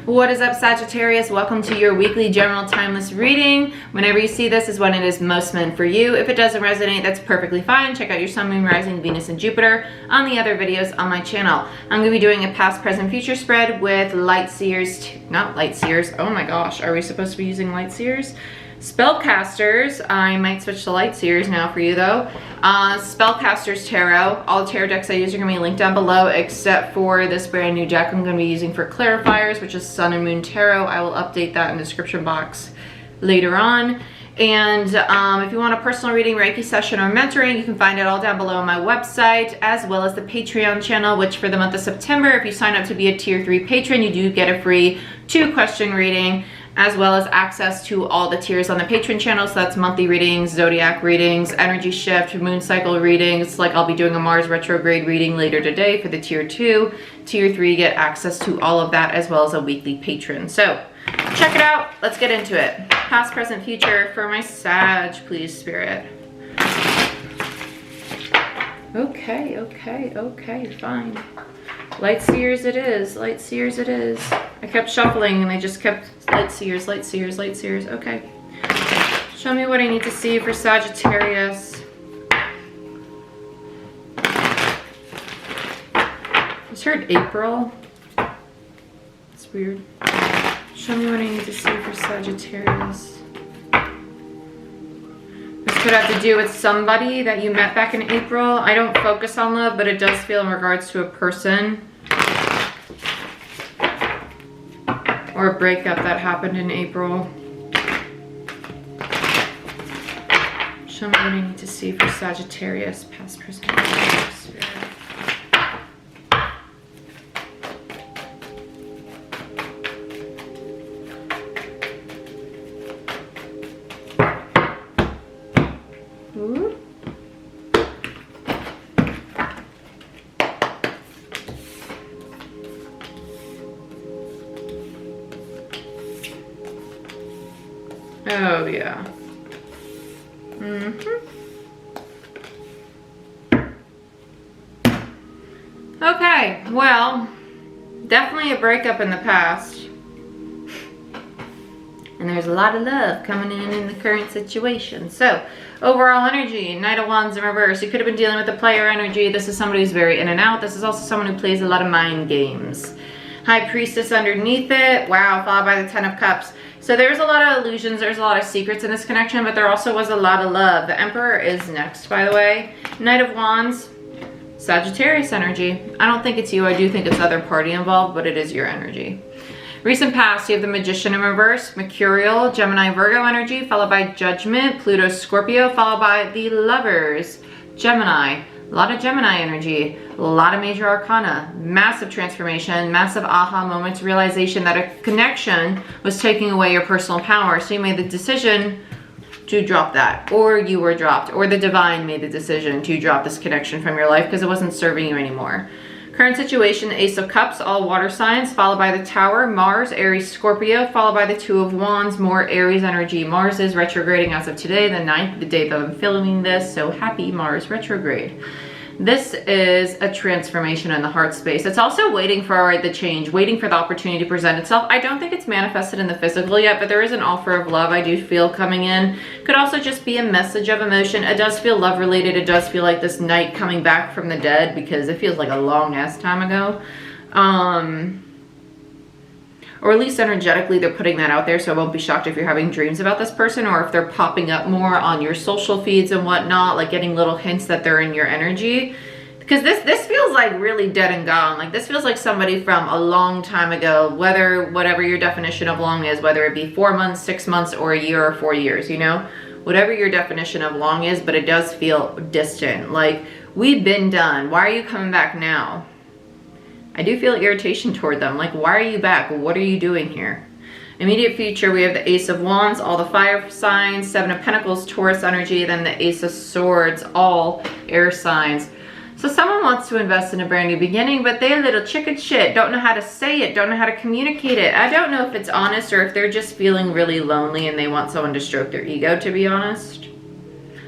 What is up, Sagittarius? Welcome to your weekly general timeless reading. Whenever you see this is when it is most meant for you. If it doesn't resonate, that's perfectly fine. Check out your Sun, Moon, Rising, Venus, and Jupiter on the other videos on my channel. I'm going to be doing a past, present, future spread with light seers, not light seers. Oh my gosh, are we supposed to be using light seers? Spellcasters. I might switch to light seers now for you though. Spellcasters Tarot. All the tarot decks I use are going to be linked down below except for this brand new deck I'm going to be using for clarifiers, which is Sun and Moon Tarot. I will update that in the description box later on. And if you want a personal reading, Reiki session, or mentoring, you can find it all down below on my website, as well as the Patreon channel, which for the month of September, if you sign up to be a tier 3 patron, you do get a free 2-question reading, as well as access to all the tiers on the patron channel. So that's monthly readings, zodiac readings, energy shift, moon cycle readings. Like I'll be doing a Mars retrograde reading later today for the tier 2. Tier 3 get access to all of that, as well as a weekly patron. So check it out. Let's get into it. Past, present, future for my Sag, please, Spirit. Okay, fine. Light seers it is. Light seers it is. I kept shuffling and they just kept light seers, light seers, light seers. Okay. Show me what I need to see for Sagittarius. I just heard April. It's weird. Show me what I need to see for Sagittarius. This could have to do with somebody that you met back in April. I don't focus on love, but it does feel in regards to a person or a breakup that happened in April. Show me what I need to see for Sagittarius, past, present, future, Spirit. Ooh. Oh yeah. Okay, well, definitely a breakup in the past. And there's a lot of love coming in the current situation. So, overall energy, Knight of Wands in reverse. You could have been dealing with the player energy. This is somebody who's very in and out. This is also someone who plays a lot of mind games. High Priestess underneath it. Wow, followed by the Ten of Cups. So there's a lot of illusions. There's a lot of secrets in this connection, but there also was a lot of love. The Emperor is next, by the way. Knight of Wands, Sagittarius energy. I don't think it's you. I do think it's other party involved, but it is your energy. Recent past, you have the Magician in reverse, Mercurial, Gemini, Virgo energy, followed by Judgment, Pluto, Scorpio, followed by the Lovers, Gemini. A lot of Gemini energy, a lot of major arcana, massive transformation, massive aha moments, realization that a connection was taking away your personal power. So you made the decision to drop that, or you were dropped, or the divine made the decision to drop this connection from your life because it wasn't serving you anymore. Current situation, the Ace of Cups, all water signs, followed by the Tower, Mars, Aries, Scorpio, followed by the Two of Wands, more Aries energy. Mars is retrograding as of today, the 9th, the day that I'm filming this, so happy Mars retrograde. This is a transformation in the heart space. It's also waiting for the change, waiting for the opportunity to present itself. I don't think it's manifested in the physical yet, but there is an offer of love I do feel coming in. Could also just be a message of emotion. It does feel love related. It does feel like this knight coming back from the dead because it feels like a long ass time ago. Or at least energetically they're putting that out there, so I won't be shocked if you're having dreams about this person or if they're popping up more on your social feeds and whatnot, like getting little hints that they're in your energy. Because this feels like really dead and gone. Like this feels like somebody from a long time ago, whatever your definition of long is, whether it be 4 months, 6 months, or a year or 4 years, you know? Whatever your definition of long is, but it does feel distant. Like, we've been done. Why are you coming back now? I do feel irritation toward them. Like, why are you back? What are you doing here? Immediate future, we have the Ace of Wands, all the fire signs, Seven of Pentacles, Taurus energy, then the Ace of Swords, all air signs. So someone wants to invest in a brand new beginning, but they're a little chicken shit, don't know how to say it, don't know how to communicate it. I don't know if it's honest or if they're just feeling really lonely and they want someone to stroke their ego, to be honest.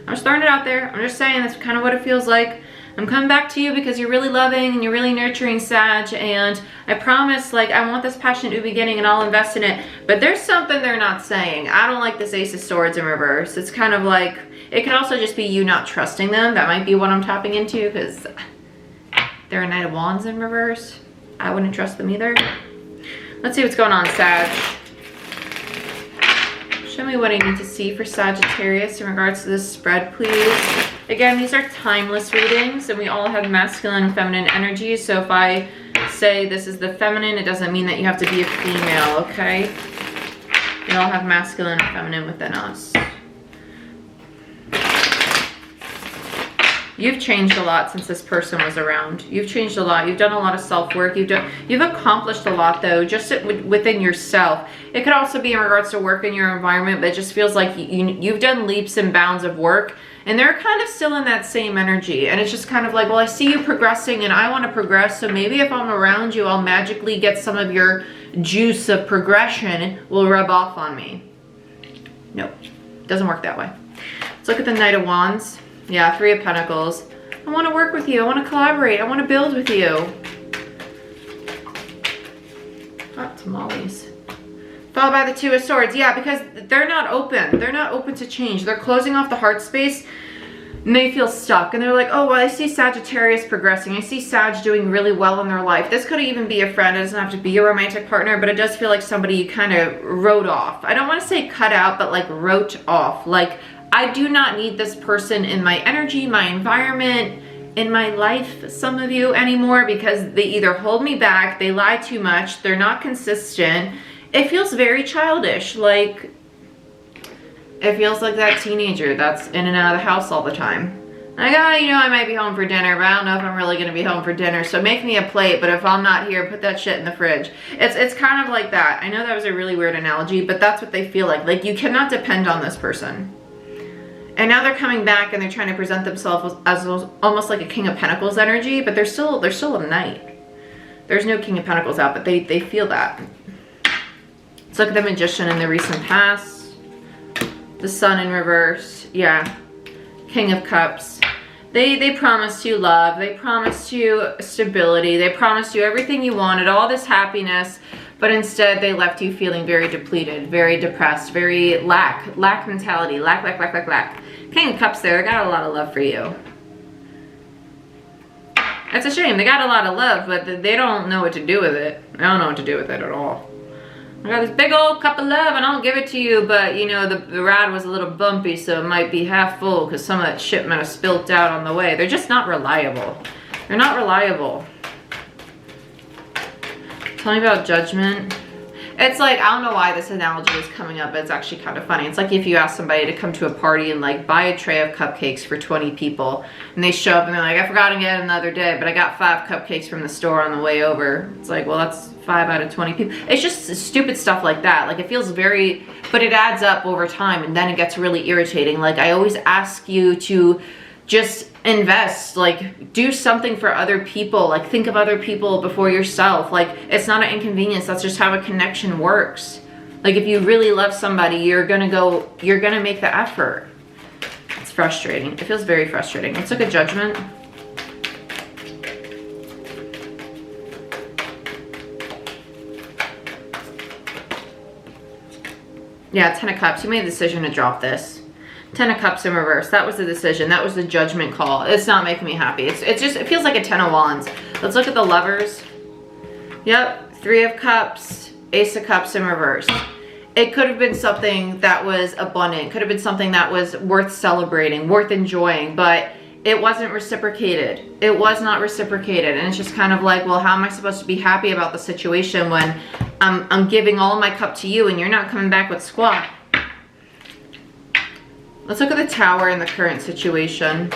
I'm just throwing it out there. I'm just saying that's kind of what it feels like. I'm coming back to you because you're really loving and you're really nurturing, Sag, and I promise, like, I want this passionate new beginning and I'll invest in it. But there's something they're not saying. I don't like this Ace of Swords in reverse. It's kind of like, it could also just be you not trusting them. That might be what I'm tapping into, because they're a Knight of Wands in reverse. I wouldn't trust them either. Let's see what's going on, Sag. Show me what I need to see for Sagittarius in regards to this spread, please. Again, these are timeless readings, and we all have masculine and feminine energy. So if I say this is the feminine, it doesn't mean that you have to be a female, okay? We all have masculine and feminine within us. You've changed a lot since this person was around. You've changed a lot. You've done a lot of self-work. You've accomplished a lot, though, just within yourself. It could also be in regards to work in your environment, but it just feels like you've done leaps and bounds of work, and they're kind of still in that same energy. And it's just kind of like, well, I see you progressing, and I want to progress, so maybe if I'm around you, I'll magically get some of your juice of progression will rub off on me. Nope. Doesn't work that way. Let's look at the Knight of Wands. Yeah, Three of Pentacles. I want to work with you. I want to collaborate. I want to build with you. Oh, tamales. Followed by the Two of Swords. Yeah, because they're not open. They're not open to change. They're closing off the heart space, and they feel stuck. And they're like, oh, well, I see Sagittarius progressing. I see Sag doing really well in their life. This could even be a friend. It doesn't have to be a romantic partner, but it does feel like somebody you kind of wrote off. I don't want to say cut out, but like wrote off. Like, I do not need this person in my energy, my environment, in my life, some of you, anymore, because they either hold me back, they lie too much, they're not consistent. It feels very childish. Like, it feels like that teenager that's in and out of the house all the time. Like, oh, you know, I might be home for dinner, but I don't know if I'm really going to be home for dinner, so make me a plate, but if I'm not here, put that shit in the fridge. It's kind of like that. I know that was a really weird analogy, but that's what they feel like. Like, you cannot depend on this person. And now they're coming back and they're trying to present themselves as almost like a King of Pentacles energy, but they're still a Knight. There's no King of Pentacles out, but they feel that. Let's look at the Magician in the recent past. The Sun in reverse. Yeah. King of Cups. They promised you love. They promised you stability. They promised you everything you wanted, all this happiness. But instead, they left you feeling very depleted, very depressed, very lack mentality, lack. King of Cups there, they got a lot of love for you. It's a shame, they got a lot of love, but they don't know what to do with it. They don't know what to do with it at all. I got this big old cup of love and I'll give it to you, but you know, the rad was a little bumpy, so it might be half full because some of that shit might have spilt out on the way. They're just not reliable. They're not reliable. Tell me about Judgment. It's like, I don't know why this analogy is coming up, but it's actually kind of funny. It's like if you ask somebody to come to a party and like buy a tray of cupcakes for 20 people, and they show up and they're like, I forgot to get it another day, but I got 5 cupcakes from the store on the way over. It's like, well, that's 5 out of 20 people. It's just stupid stuff like that. Like, it feels very, but it adds up over time, and then it gets really irritating. Like, I always ask you to just invest, like do something for other people, like think of other people before yourself. Like, it's not an inconvenience, that's just how a connection works. Like, if you really love somebody, you're gonna make the effort. It's frustrating. It feels very frustrating. Let's look at Judgment. Yeah, 10 of Cups. You made a decision to drop this. 10 of Cups in reverse. That was the decision. That was the judgment call. It's not making me happy. It feels like a 10 of Wands. Let's look at the Lovers. Yep. 3 of Cups. Ace of Cups in reverse. It could have been something that was abundant. Could have been something that was worth celebrating, worth enjoying, but it wasn't reciprocated. It was not reciprocated. And it's just kind of like, well, how am I supposed to be happy about the situation when I'm giving all my cup to you and you're not coming back with squat? Let's look at the Tower in the current situation.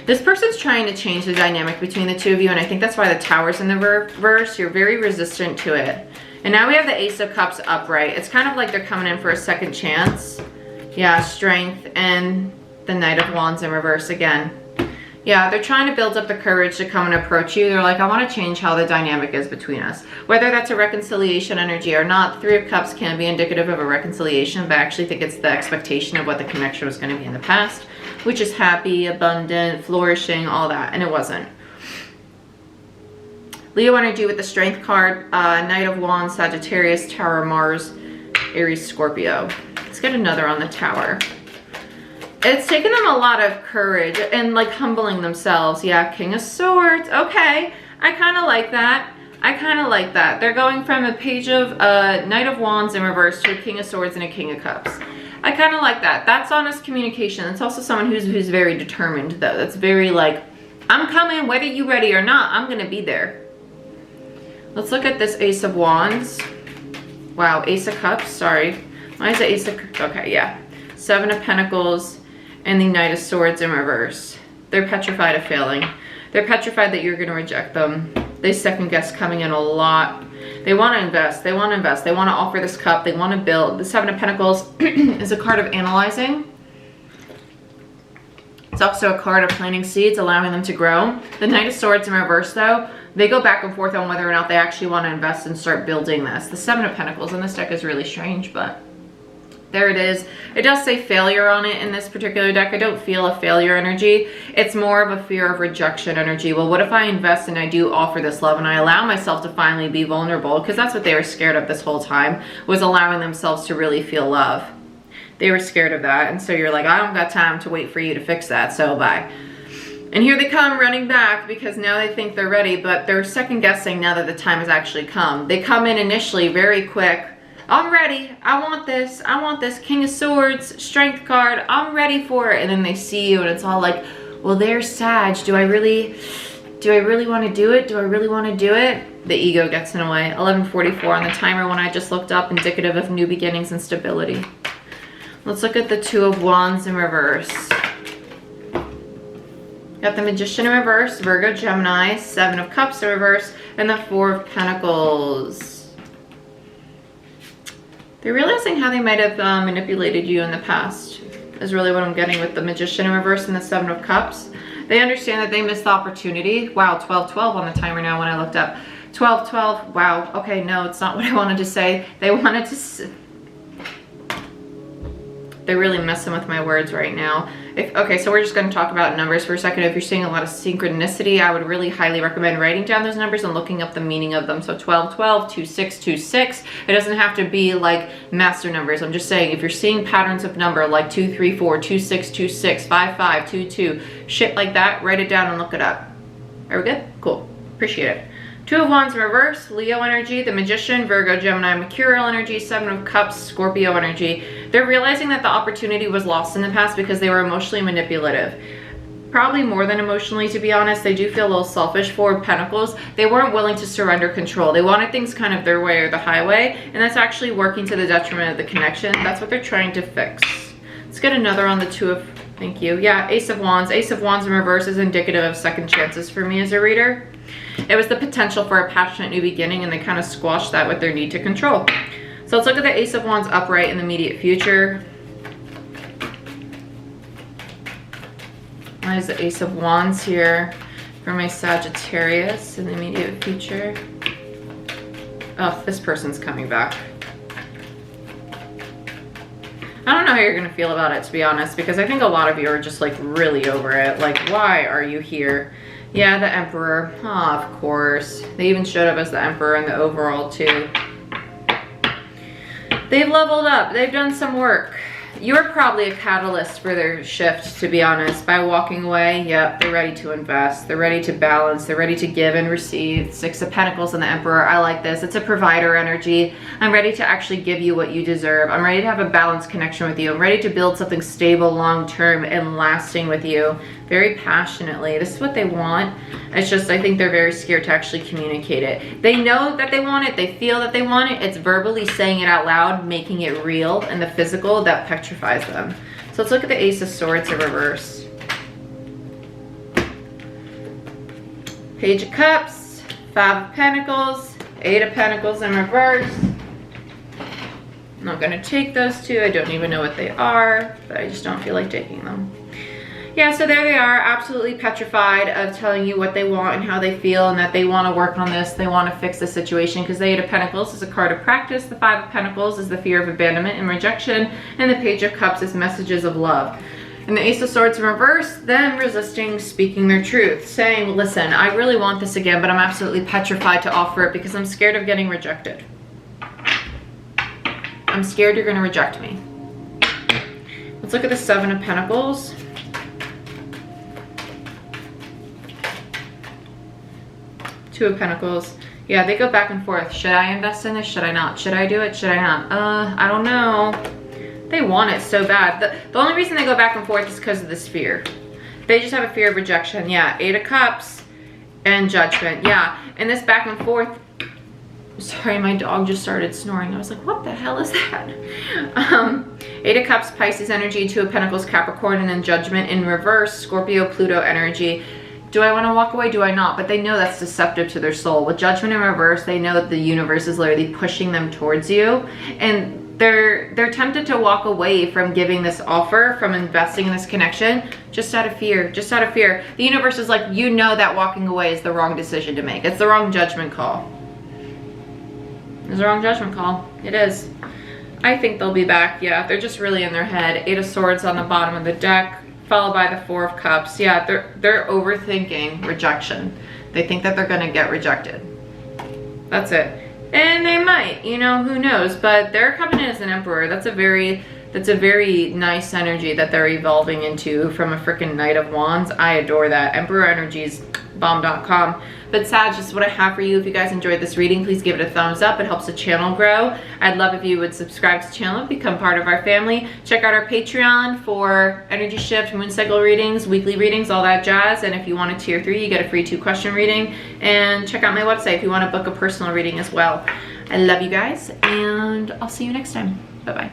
This person's trying to change the dynamic between the two of you, and I think that's why the Tower's in the reverse. You're very resistant to it. And now we have the Ace of Cups upright. It's kind of like they're coming in for a second chance. Yeah, Strength, and the Knight of Wands in reverse again. Yeah, they're trying to build up the courage to come and approach you. They're like, I want to change how the dynamic is between us. Whether that's a reconciliation energy or not, Three of Cups can be indicative of a reconciliation, but I actually think it's the expectation of what the connection was going to be in the past, which is happy, abundant, flourishing, all that, and it wasn't. Leo energy with the Strength card, Knight of Wands, Sagittarius, Tower, Mars, Aries, Scorpio. Let's get another on the Tower. It's taken them a lot of courage and like humbling themselves. Yeah, King of Swords. Okay, I kind of like that. I kind of like that. They're going from a page of Knight of Wands in reverse to a King of Swords and a King of Cups. I kind of like that. That's honest communication. It's also someone who's very determined though. That's very like, I'm coming whether you ready or not. I'm going to be there. Let's look at this Ace of Wands. Wow, Ace of Cups. Sorry. Why is it Ace of Cups? Okay, yeah. Seven of Pentacles. And the Knight of Swords in reverse. They're petrified of failing. They're petrified that you're going to reject them. They second guess coming in a lot. They want to invest. They want to invest. They want to offer this cup. They want to build. The Seven of Pentacles is a card of analyzing. It's also a card of planting seeds, allowing them to grow. The Knight of Swords in reverse though, they go back and forth on whether or not they actually want to invest and start building this. The Seven of Pentacles in this deck is really strange, but there it is. It does say failure on it in this particular deck. I don't feel a failure energy. It's more of a fear of rejection energy. Well, what if I invest and I do offer this love and I allow myself to finally be vulnerable? Because that's what they were scared of this whole time, was allowing themselves to really feel love. They were scared of that. And so you're like, I don't got time to wait for you to fix that, so bye. And here they come running back because now they think they're ready, but they're second guessing now that the time has actually come. They come in initially very quick. I'm ready. I want this. I want this. King of Swords, Strength card. I'm ready for it. And then they see you and it's all like, well, there's Sag. Do I really want to do it? Do I really want to do it? The ego gets in the way. 11:44 on the timer when I just looked up, indicative of new beginnings and stability. Let's look at the Two of Wands in reverse. Got the Magician in reverse, Virgo, Gemini, Seven of Cups in reverse, and the Four of Pentacles. They're realizing how they might have manipulated you in the past, is really what I'm getting with the Magician in reverse and the Seven of Cups. They understand that they missed the opportunity. Wow, 12:12 on the timer now when I looked up. 12:12, wow, okay, no, it's not what I wanted to say. They wanted to... They're really messing with my words right now. Okay, so we're just going to talk about numbers for a second. If you're seeing a lot of synchronicity, I would really highly recommend writing down those numbers and looking up the meaning of them. So 12:12, 2626. It doesn't have to be like master numbers. I'm just saying if you're seeing patterns of number like 234, 2626, 5522, shit like that, write it down and look it up. Are we good? Cool. Appreciate it. Two of Wands in reverse, Leo energy, the Magician, Virgo, Gemini, Mercurial energy, Seven of Cups, Scorpio energy. They're realizing that the opportunity was lost in the past because they were emotionally manipulative. Probably more than emotionally, to be honest. They do feel a little selfish. Four of Pentacles, they weren't willing to surrender control. They wanted things kind of their way or the highway, and that's actually working to the detriment of the connection. That's what they're trying to fix. Let's get another on the Two of... Thank you. Yeah, Ace of Wands. Ace of Wands in reverse is indicative of second chances for me as a reader. It was the potential for a passionate new beginning, and they kind of squashed that with their need to control. So let's look at the Ace of Wands upright in the immediate future. Why is the Ace of Wands here for my Sagittarius in the immediate future? Oh, this person's coming back. I don't know how you're going to feel about it, to be honest, because I think a lot of you are just like really over it. Like, why are you here? Yeah, the Emperor. Oh, of course. They even showed up as the Emperor in the overall too. They've leveled up. They've done some work. You're probably a catalyst for their shift, to be honest. By walking away, yep, they're ready to invest. They're ready to balance. They're ready to give and receive. Six of Pentacles and the Emperor. I like this. It's a provider energy. I'm ready to actually give you what you deserve. I'm ready to have a balanced connection with you. I'm ready to build something stable, long-term, and lasting with you. Very passionately. This is what they want. It's just, I think they're very scared to actually communicate it. They know that they want it. They feel that they want it. It's verbally saying it out loud, making it real, and the physical that petrifies them. So let's look at the Ace of Swords in reverse. Page of Cups, Five of Pentacles, Eight of Pentacles in reverse. I'm not going to take those two. I don't even know what they are, but I just don't feel like taking them. Yeah, so there they are, absolutely petrified of telling you what they want and how they feel, and that they want to work on this, they want to fix the situation, because the Eight of Pentacles is a card of practice, the Five of Pentacles is the fear of abandonment and rejection, and the Page of Cups is messages of love. And the Ace of Swords in reverse, them resisting speaking their truth, saying, listen, I really want this again, but I'm absolutely petrified to offer it because I'm scared of getting rejected. I'm scared you're going to reject me. Let's look at the Seven of Pentacles. Two of Pentacles. Yeah, they go back and forth. Should I invest in this? Should I not? Should I do it? Should I not? I don't know. They want it so bad. The only reason they go back and forth is because of this fear. They just have a fear of rejection. Yeah, Eight of Cups and Judgment. Yeah, and this back and forth. Sorry, my dog just started snoring. I was like, what the hell is that? Eight of Cups, Pisces energy, Two of Pentacles, Capricorn, and then Judgment in reverse, Scorpio, Pluto energy. Do I want to walk away? Do I not? But they know that's deceptive to their soul. With Judgment in reverse, they know that the universe is literally pushing them towards you. And they're tempted to walk away from giving this offer, from investing in this connection, just out of fear, just out of fear. The universe is like, you know that walking away is the wrong decision to make. It's the wrong judgment call. It's the wrong judgment call. It is. I think they'll be back. Yeah, they're just really in their head. Eight of Swords on the bottom of the deck, followed by the Four of Cups. Yeah, they're overthinking rejection. They think that they're gonna get rejected. That's it. And they might, you know, who knows? But they're coming in as an Emperor. That's a very nice energy that they're evolving into from a freaking Knight of Wands. I adore that. Emperor energies, bomb.com. But Sag, this is what I have for you. If you guys enjoyed this reading, please give it a thumbs up. It helps the channel grow. I'd love if you would subscribe to the channel, become part of our family. Check out our Patreon for energy shift, moon cycle readings, weekly readings, all that jazz. And if you want a tier 3, you get a free 2-question reading. And check out my website if you want to book a personal reading as well. I love you guys, and I'll see you next time. Bye-bye.